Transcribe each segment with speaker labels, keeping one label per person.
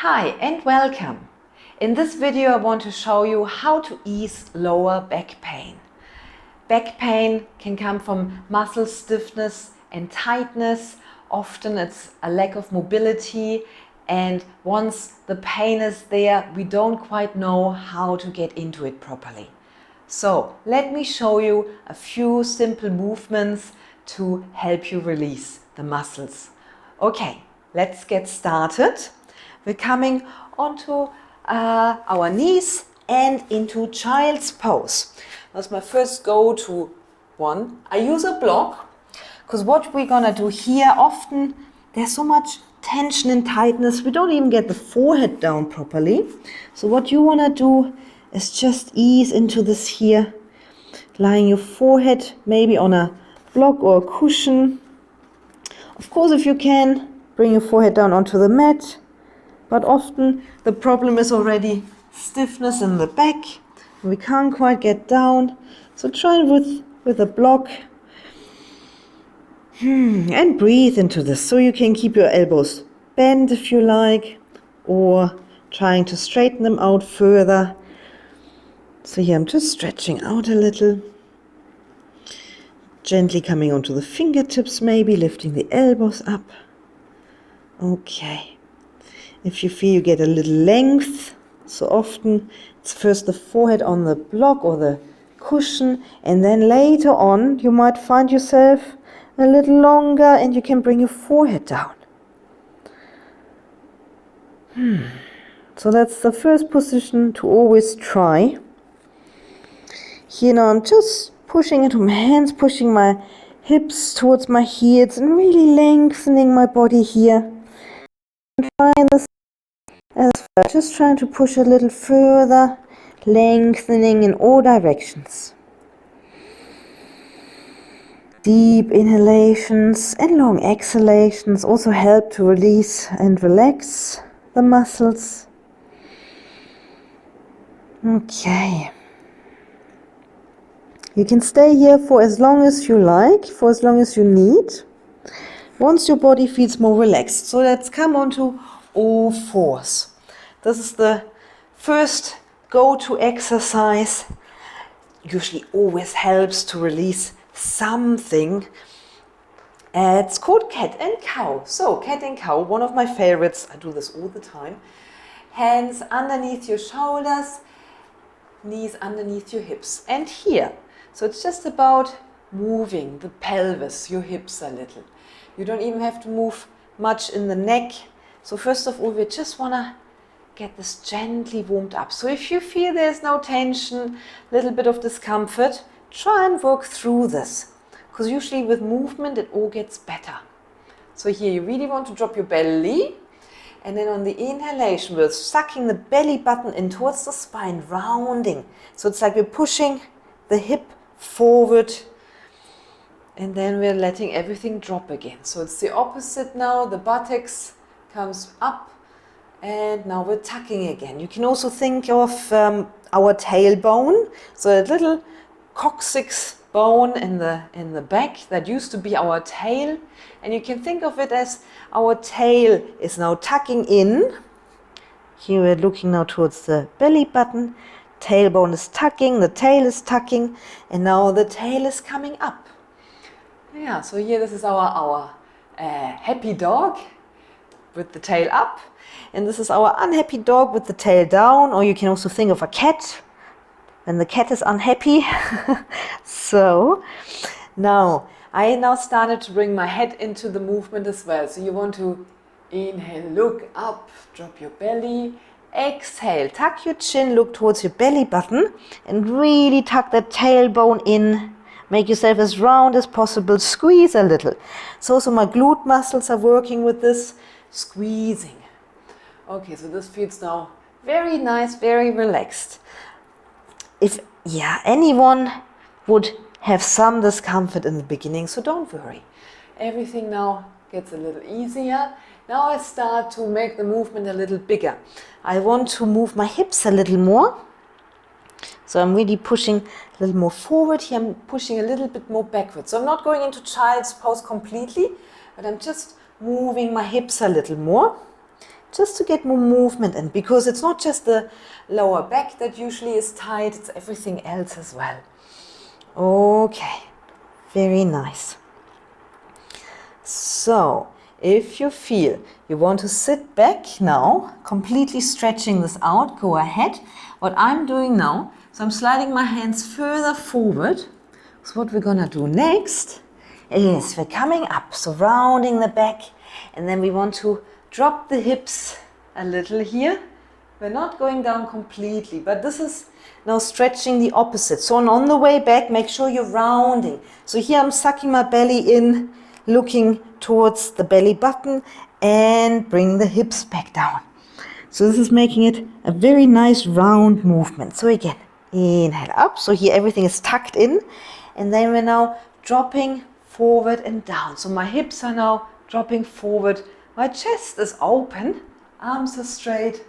Speaker 1: Hi and welcome. In this video I want to show you how to ease lower back pain. Back pain can come from muscle stiffness and tightness. Often it's a lack of mobility, and once the pain is there, we don't quite know how to get into it properly. So let me show you a few simple movements to help you release the muscles. Okay, let's get started. We're coming onto our knees and into child's pose. That's my first go-to one. I use a block because what we're gonna do here, often there's so much tension and tightness, we don't even get the forehead down properly. So what you wanna do is just ease into this here, lying your forehead maybe on a block or a cushion. Of course, if you can, bring your forehead down onto the mat. But often the problem is already stiffness in the back. We can't quite get down. So try with a block. And breathe into this. So you can keep your elbows bent if you like, or trying to straighten them out further. So here I'm just stretching out a little. Gently coming onto the fingertips, maybe lifting the elbows up. Okay. If you feel you get a little length, so often it's first the forehead on the block or the cushion, and then later on you might find yourself a little longer and you can bring your forehead down. So that's the first position to always try. Here now I'm just pushing into my hands, pushing my hips towards my heels and really lengthening my body here. And trying this as well, just trying to push a little further, lengthening in all directions. Deep inhalations and long exhalations also help to release and relax the muscles. Okay. You can stay here for as long as you like, for as long as you need, once your body feels more relaxed. So let's come on to all fours. This is the first go-to exercise. Usually always helps to release something. It's called cat and cow. So cat and cow, one of my favorites. I do this all the time. Hands underneath your shoulders, knees underneath your hips. And here, so it's just about moving the pelvis, your hips a little. You don't even have to move much in the neck. So first of all, we just want to get this gently warmed up. So if you feel there's no tension, a little bit of discomfort, try and work through this. Because usually with movement, it all gets better. So here you really want to drop your belly. And then on the inhalation, we're sucking the belly button in towards the spine, rounding. So it's like we're pushing the hip forward. And then we're letting everything drop again. So it's the opposite now. The buttocks comes up, and now we're tucking again. You can also think of our tailbone, so a little coccyx bone in the back that used to be our tail, and you can think of it as our tail is now tucking in. Here we're looking now towards the belly button. Tailbone is tucking, the tail is tucking, and now the tail is coming up. Yeah, so here this is our happy dog with the tail up, and this is our unhappy dog with the tail down, or you can also think of a cat when the cat is unhappy. So now I started to bring my head into the movement as well. So you want to inhale, look up, drop your belly, exhale, tuck your chin, look towards your belly button, and really tuck that tailbone in. Make yourself as round as possible, squeeze a little. So also my glute muscles are working with this, squeezing. Okay, so this feels now very nice, very relaxed. If anyone would have some discomfort in the beginning, so don't worry. Everything now gets a little easier. Now I start to make the movement a little bigger. I want to move my hips a little more. So I'm really pushing a little more forward. Here I'm pushing a little bit more backwards. So I'm not going into child's pose completely, but I'm just moving my hips a little more. just to get more movement in, because it's not just the lower back that usually is tight, it's everything else as well. Okay, very nice. So, if you feel you want to sit back now, completely stretching this out, go ahead. What I'm doing now, so I'm sliding my hands further forward. So what we're gonna do next is we're coming up, so rounding the back, and then we want to drop the hips a little here. We're not going down completely, but this is now stretching the opposite. So on the way back, make sure you're rounding. So here I'm sucking my belly in, looking towards the belly button, and bring the hips back down. So this is making it a very nice round movement. So again, inhale up. So here everything is tucked in, and then we're now dropping forward and down. So my hips are now dropping forward. My chest is open, arms are straight.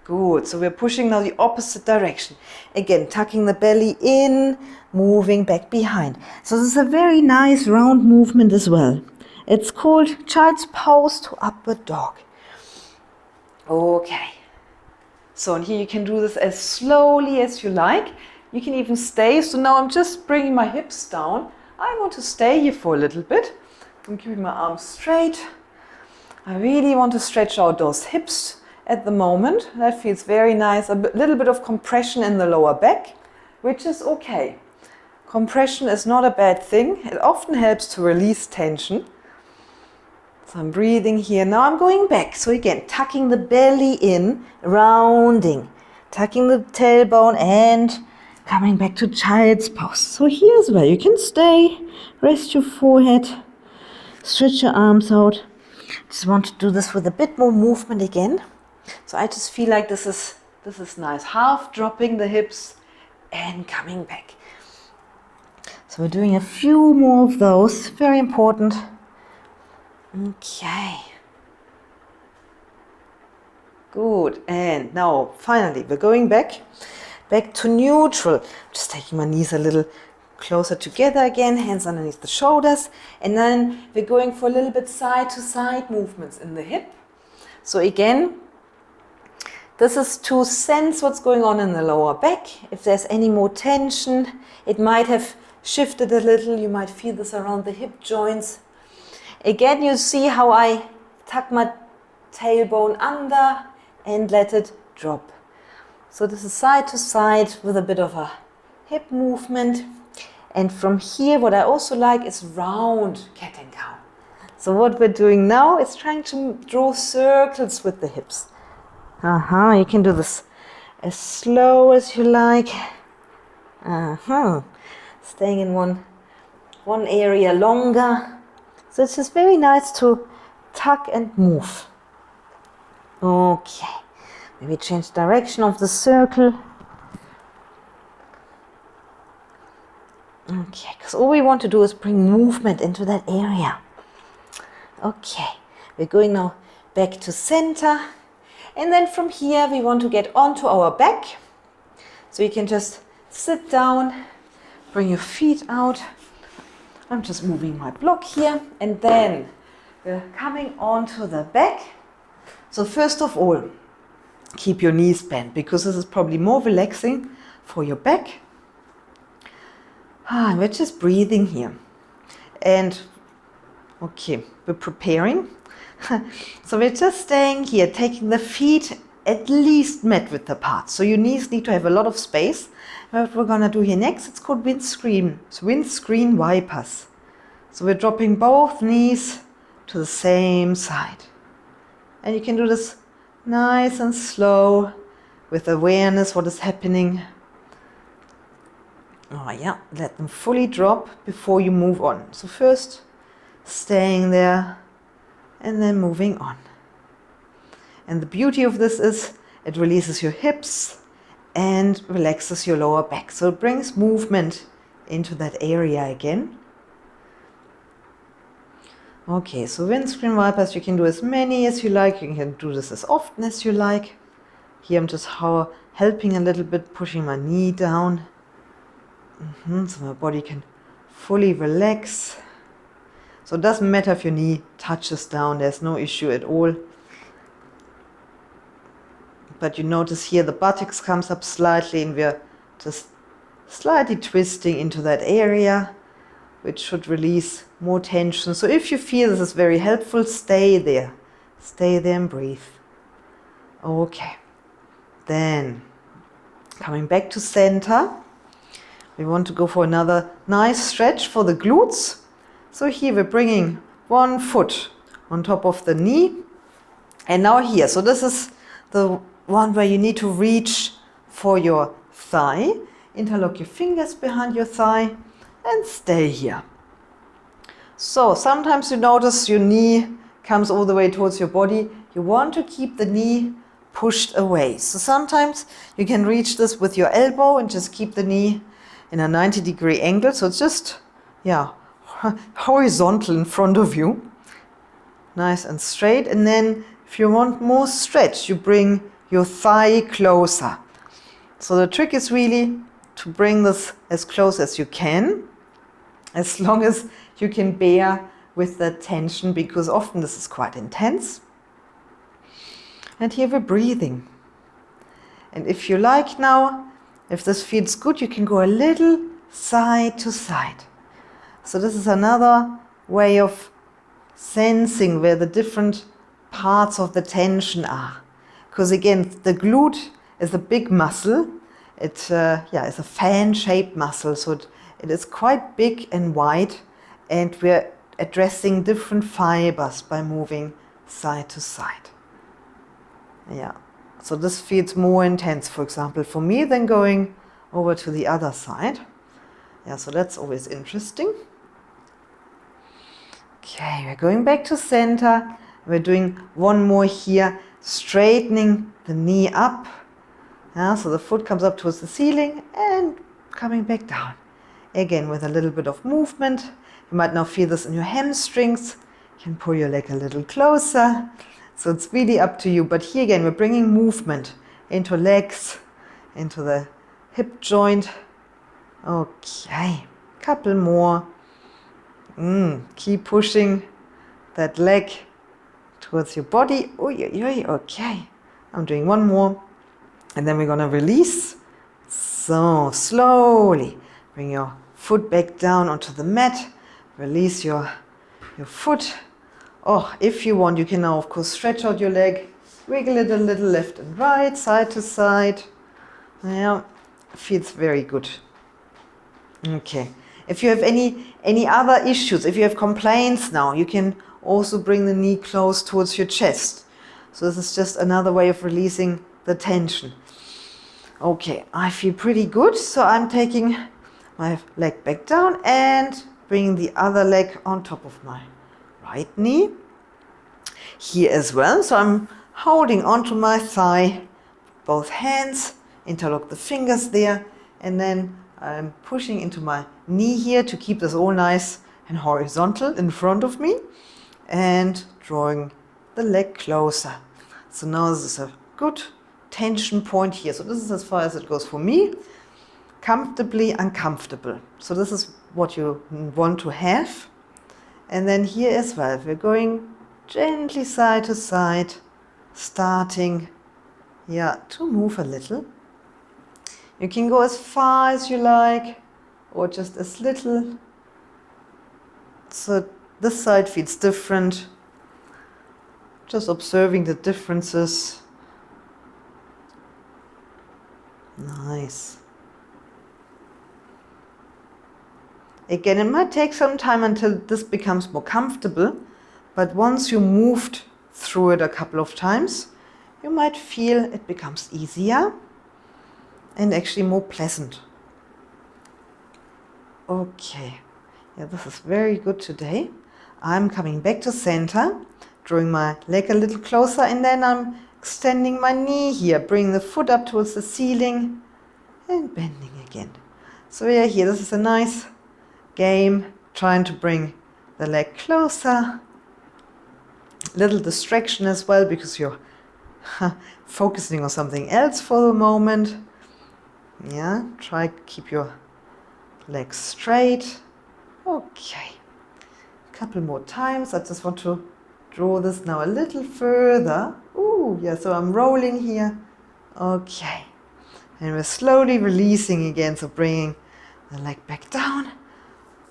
Speaker 1: Good, so we're pushing now the opposite direction. Again, tucking the belly in, moving back behind. So this is a very nice round movement as well. It's called child's pose to upward dog. Okay, so and here you can do this as slowly as you like. You can even stay. So now I'm just bringing my hips down. I want to stay here for a little bit. I'm keeping my arms straight. I really want to stretch out those hips at the moment. That feels very nice. A little bit of compression in the lower back, which is okay. Compression is not a bad thing. It often helps to release tension. So I'm breathing here. Now I'm going back. So again, tucking the belly in, rounding, tucking the tailbone and coming back to child's pose. So here as well, you can stay, rest your forehead, stretch your arms out. Just want to do this with a bit more movement again. So I just feel like this is nice. Half dropping the hips and coming back. So we're doing a few more of those. Very important. Okay. Good. And now finally we're going back to neutral. Just taking my knees a little closer together again, hands underneath the shoulders, and then we're going for a little bit side to side movements in the hip. So again, this is to sense what's going on in the lower back. If there's any more tension, it might have shifted a little. You might feel this around the hip joints. Again, you see how I tuck my tailbone under and let it drop. So this is side to side with a bit of a hip movement. And from here, what I also like is round cat and cow. So what we're doing now is trying to draw circles with the hips. You can do this as slow as you like. Staying in one area longer. So it's just very nice to tuck and move. Okay, maybe change direction of the circle. Okay, because all we want to do is bring movement into that area. Okay, we're going now back to center. And then from here, we want to get onto our back. So you can just sit down, bring your feet out. I'm just moving my block here. And then we're coming onto the back. So first of all, keep your knees bent, because this is probably more relaxing for your back. We're just breathing here. And okay, we're preparing. So we're just staying here, taking the feet at least mat width apart. So your knees need to have a lot of space. What we're gonna do here next, it's called windscreen. So windscreen wipers. So we're dropping both knees to the same side. And you can do this nice and slow with awareness what is happening. Let them fully drop before you move on. So first, staying there and then moving on. And the beauty of this is it releases your hips and relaxes your lower back. So it brings movement into that area again. Okay, so windscreen wipers, you can do as many as you like. You can do this as often as you like. Here I'm just helping a little bit, pushing my knee down. So my body can fully relax. So it doesn't matter if your knee touches down, there's no issue at all. But you notice here the buttocks comes up slightly and we're just slightly twisting into that area, which should release more tension. So if you feel this is very helpful, stay there. Stay there and breathe. Okay. Then, coming back to center, we want to go for another nice stretch for the glutes. So here we're bringing one foot on top of the knee. And now here, so this is the one where you need to reach for your thigh. Interlock your fingers behind your thigh and stay here. So sometimes you notice your knee comes all the way towards your body. You want to keep the knee pushed away. So sometimes you can reach this with your elbow and just keep the knee in a 90-degree angle. So it's just, yeah, horizontal in front of you. Nice and straight. And then if you want more stretch, you bring your thigh closer. So the trick is really to bring this as close as you can, as long as you can bear with that tension, because often this is quite intense. And here we're breathing. And if you like now, if this feels good, you can go a little side to side. So this is another way of sensing where the different parts of the tension are. Because again, the glute is a big muscle. It's a fan-shaped muscle, so it is quite big and wide, and we're addressing different fibers by moving side to side. Yeah, so this feels more intense, for example, for me than going over to the other side. Yeah, so that's always interesting. Okay, we're going back to center. We're doing one more here, straightening the knee up. Yeah, so the foot comes up towards the ceiling and coming back down. Again, with a little bit of movement. You might now feel this in your hamstrings. You can pull your leg a little closer. So it's really up to you. But here again, we're bringing movement into legs, into the hip joint. Okay, couple more. Keep pushing that leg towards your body. Okay. I'm doing one more. And then we're going to release. So slowly bring your foot back down onto the mat. Release your foot. Oh, if you want, you can now, of course, stretch out your leg. Wiggle it a little left and right, side to side. Yeah, feels very good. Okay. If you have any other issues, if you have complaints now, you can also bring the knee close towards your chest. So this is just another way of releasing the tension. Okay, I feel pretty good, so I'm taking my leg back down and bringing the other leg on top of my right knee. Here as well, so I'm holding onto my thigh, both hands, interlock the fingers there, and then I'm pushing into my knee here to keep this all nice and horizontal in front of me, and drawing the leg closer. So now this is a good tension point here. So this is as far as it goes for me. Comfortably uncomfortable. So this is what you want to have. And then here as well, we're going gently side to side, starting to move a little. You can go as far as you like, or just as little. So this side feels different. Just observing the differences. Nice. Again, it might take some time until this becomes more comfortable, but once you moved through it a couple of times, you might feel it becomes easier and actually more pleasant. Okay, yeah, this is very good today. I'm coming back to center, drawing my leg a little closer, and then I'm extending my knee here, bringing the foot up towards the ceiling and bending again. So yeah, here, this is a nice game, trying to bring the leg closer. Little distraction as well, because you're focusing on something else for the moment. Yeah, try to keep your legs straight. Okay, a couple more times. I just want to draw this now a little further. Ooh, yeah, so I'm rolling here Okay. And we're slowly releasing again, so bringing the leg back down.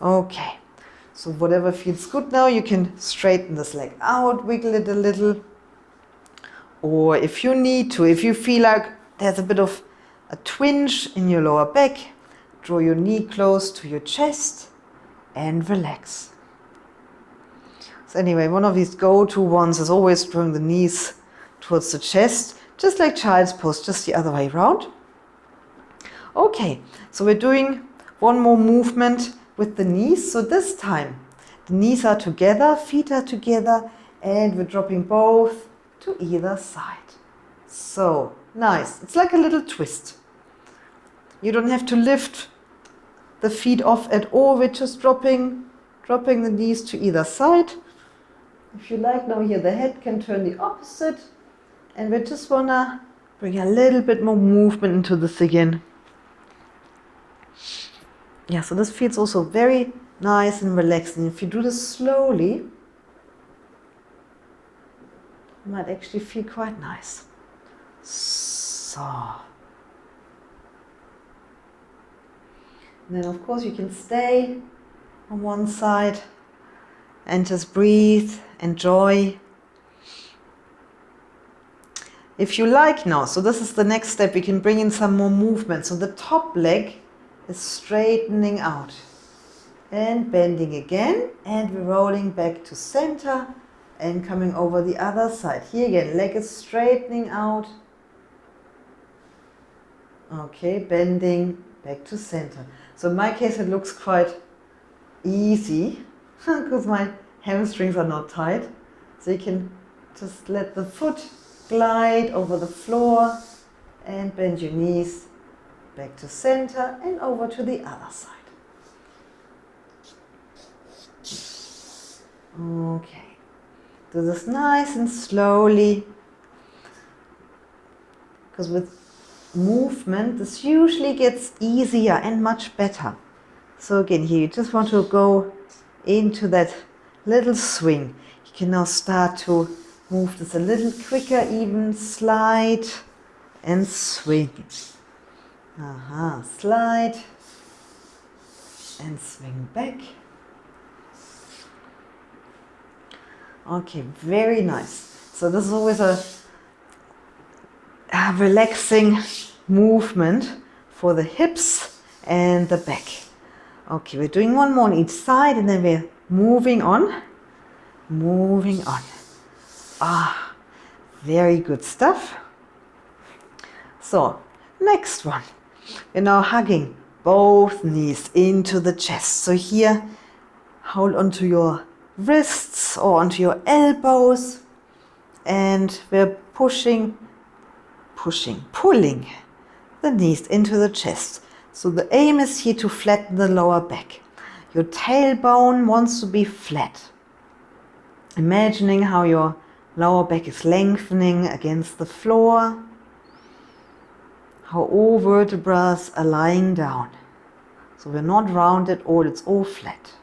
Speaker 1: Okay. So whatever feels good now, you can straighten this leg out, wiggle it a little. Or if you need to, if you feel like there's a bit of a twinge in your lower back, draw your knee close to your chest and relax. So anyway, one of these go-to ones is always drawing the knees towards the chest, just like child's pose, just the other way around. Okay, so we're doing one more movement with the knees. So this time, the knees are together, feet are together, and we're dropping both to either side. So nice. It's like a little twist. You don't have to lift the feet off at all. We're just dropping the knees to either side. If you like, now here the head can turn the opposite, and we just wanna bring a little bit more movement into this again. Yeah, so this feels also very nice and relaxing. If you do this slowly, it might actually feel quite nice. So. And then of course you can stay on one side and just breathe, enjoy. If you like now, so this is the next step, we can bring in some more movement. So the top leg is straightening out and bending again, and we're rolling back to center and coming over the other side. Here again, leg is straightening out. Okay, bending back to center. So in my case it looks quite easy because my hamstrings are not tight. So you can just let the foot glide over the floor and bend your knees back to center and over to the other side. Okay, do this nice and slowly, because with movement this usually gets easier and much better. So again, here you just want to go into that little swing. You can now start to move this a little quicker, even slide and swing. Slide and swing back. Okay, very nice. So this is always a relaxing movement for the hips and the back. Okay, we're doing one more on each side and then we're moving on. Moving on. Very good stuff. So, next one. We're now hugging both knees into the chest. So here, hold onto your wrists or onto your elbows, and we're pulling the knees into the chest. So the aim is here to flatten the lower back. Your tailbone wants to be flat. Imagining how your lower back is lengthening against the floor, how all vertebrae are lying down. So we're not round at all, it's all flat.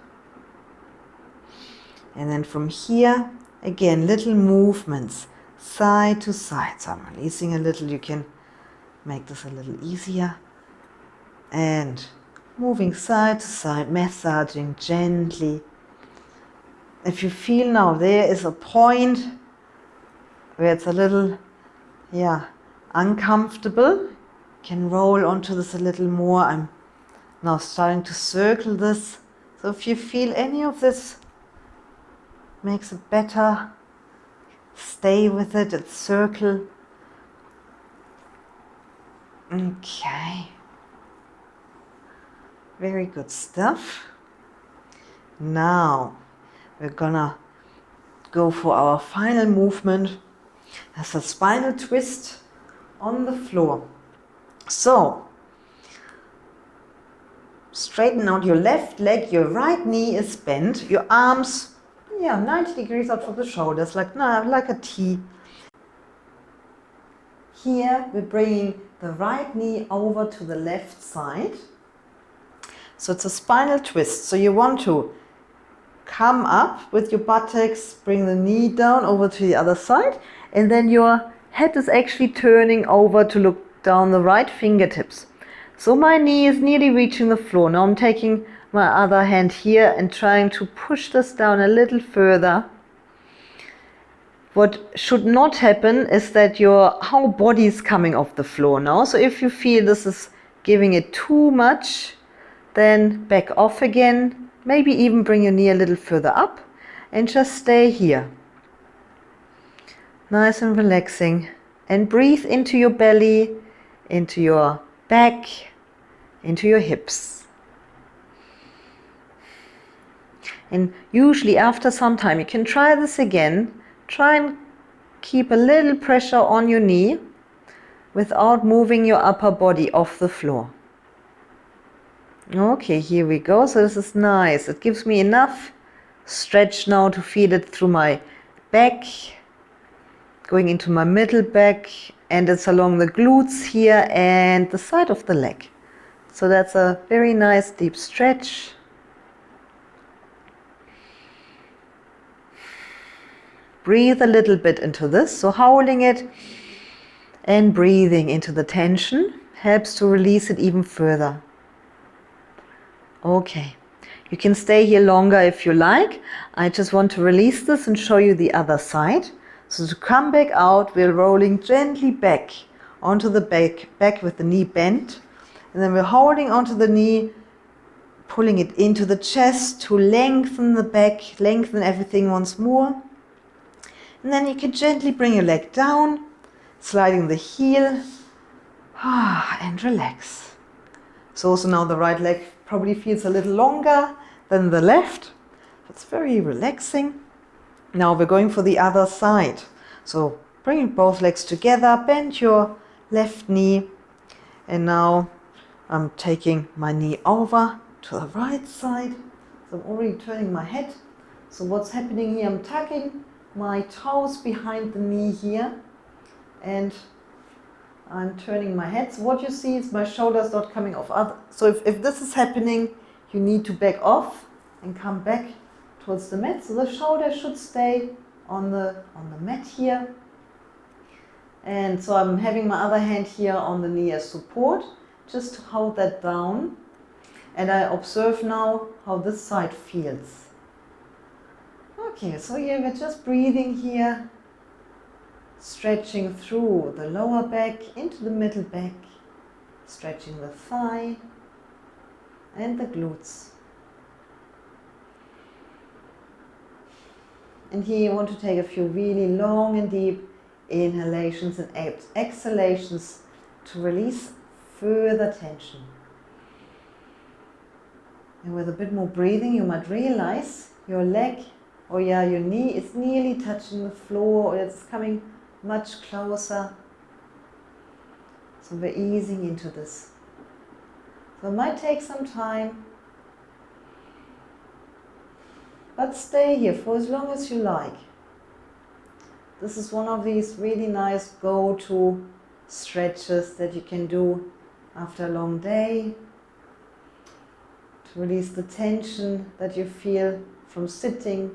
Speaker 1: And then from here, again, little movements, side to side. So I'm releasing a little, you can make this a little easier. And moving side to side, massaging gently. If you feel now there is a point where it's a little, uncomfortable, you can roll onto this a little more. I'm now starting to circle this. So if you feel any of this makes it better, stay with it and circle. Okay. Very good stuff. Now we're gonna go for our final movement. That's a spinal twist on the floor. So straighten out your left leg, your right knee is bent, your arms 90 degrees out from the shoulders, like a T. Here we're bringing the right knee over to the left side. So it's a spinal twist. So you want to come up with your buttocks, bring the knee down over to the other side, and then your head is actually turning over to look down the right fingertips. So my knee is nearly reaching the floor. Now I'm taking my other hand here and trying to push this down a little further. What should not happen is that your whole body is coming off the floor now. So if you feel this is giving it too much, then back off again. Maybe even bring your knee a little further up and just stay here. Nice and relaxing. And breathe into your belly, into your back, into your hips. And usually after some time you can try this again. Try and keep a little pressure on your knee without moving your upper body off the floor. Okay, here we go. So this is nice. It gives me enough stretch now to feel it through my back, going into my middle back, and it's along the glutes here and the side of the leg. So that's a very nice deep stretch. Breathe a little bit into this, so holding it and breathing into the tension helps to release it even further. Okay, you can stay here longer if you like. I just want to release this and show you the other side. So to come back out, we're rolling gently back onto the back with the knee bent. And then we're holding onto the knee, pulling it into the chest to lengthen the back, lengthen everything once more. And then you can gently bring your leg down, sliding the heel, and relax. So also now the right leg probably feels a little longer than the left. That's very relaxing. Now we're going for the other side. So bring both legs together, bend your left knee, and now I'm taking my knee over to the right side. So I'm already turning my head. So what's happening here, I'm tucking my toes behind the knee here and I'm turning my head. So what you see is my shoulders not coming off. So if this is happening, you need to back off and come back towards the mat. So the shoulder should stay on the mat here. And so I'm having my other hand here on the knee as support, just to hold that down. And I observe now how this side feels. Okay, so here we're just breathing here, stretching through the lower back into the middle back, stretching the thigh and the glutes. And here you want to take a few really long and deep inhalations and exhalations to release further tension. And with a bit more breathing, you might realize your leg or your knee is nearly touching the floor, or it's coming much closer. So we're easing into this. So it might take some time, but stay here for as long as you like. This is one of these really nice go-to stretches that you can do after a long day to release the tension that you feel from sitting.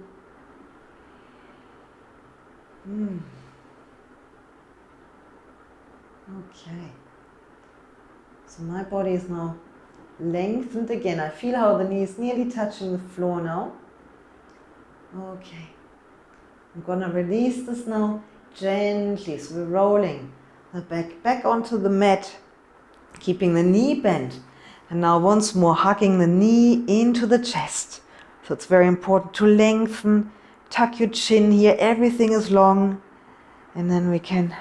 Speaker 1: Okay. So my body is now lengthened again. I feel how the knee is nearly touching the floor now. Okay. I'm gonna release this now gently. So we're rolling the back onto the mat, keeping the knee bent. And now once more hugging the knee into the chest. So it's very important to lengthen, tuck your chin here, everything is long. And then we can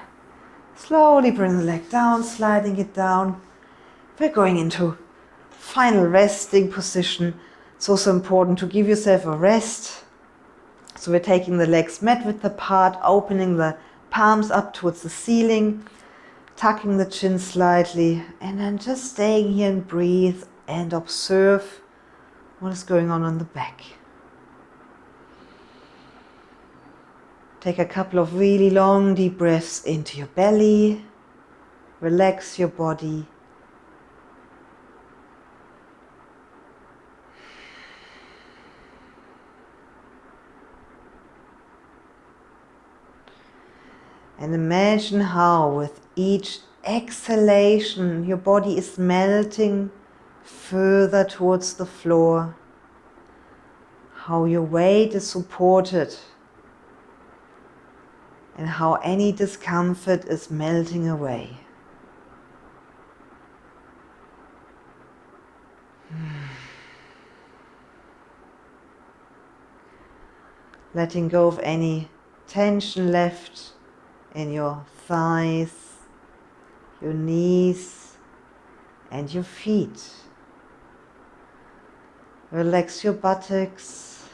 Speaker 1: slowly bring the leg down, sliding it down. We're going into final resting position. It's also important to give yourself a rest. So we're taking the legs mat width apart, opening the palms up towards the ceiling, tucking the chin slightly, and then just staying here and breathe and observe what is going on the back. Take a couple of really long deep breaths into your belly. Relax your body. And imagine how with each exhalation your body is melting further towards the floor. How your weight is supported and how any discomfort is melting away. Letting go of any tension left in your thighs, your knees and your feet. Relax your buttocks,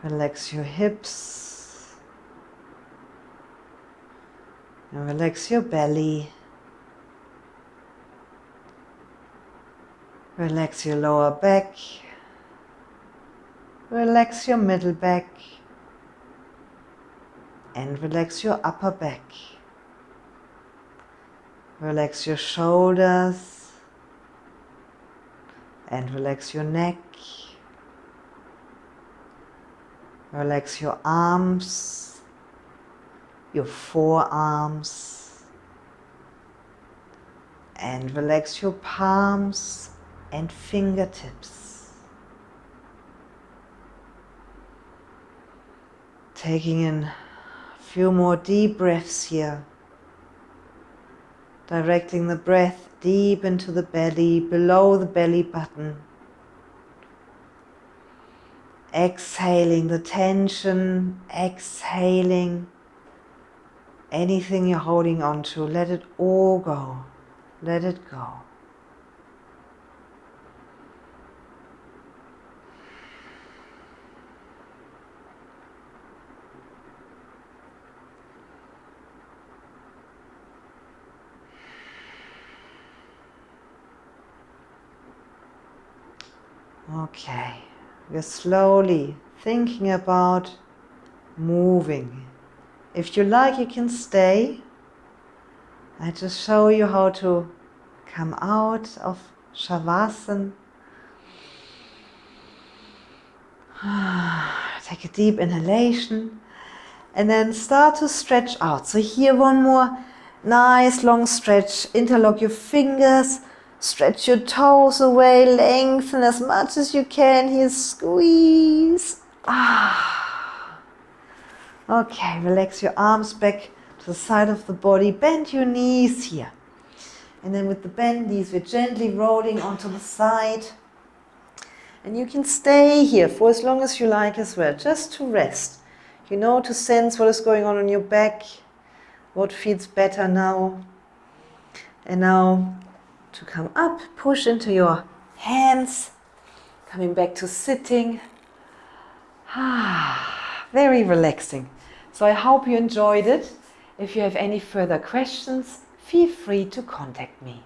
Speaker 1: relax your hips, and relax your belly. Relax your lower back, relax your middle back, and relax your upper back. Relax your shoulders and relax your neck. Relax your arms, your forearms, and relax your palms and fingertips. Taking in a few more deep breaths here. Directing the breath deep into the belly, below the belly button. Exhaling the tension, exhaling anything you're holding on to. Let it all go. Let it go. Okay, we're slowly thinking about moving. If you like, you can stay. I just show you how to come out of Shavasana. Take a deep inhalation and then start to stretch out. So here one more nice long stretch. Interlock your fingers, stretch your toes away, lengthen as much as you can here, squeeze. Okay, relax your arms back to the side of the body, bend your knees here. And then with the bent knees, we're gently rolling onto the side. And you can stay here for as long as you like as well, just to rest. You know, to sense what is going on your back, what feels better now. And now to come up, push into your hands, coming back to sitting. Very relaxing. So I hope you enjoyed it. If you have any further questions, feel free to contact me.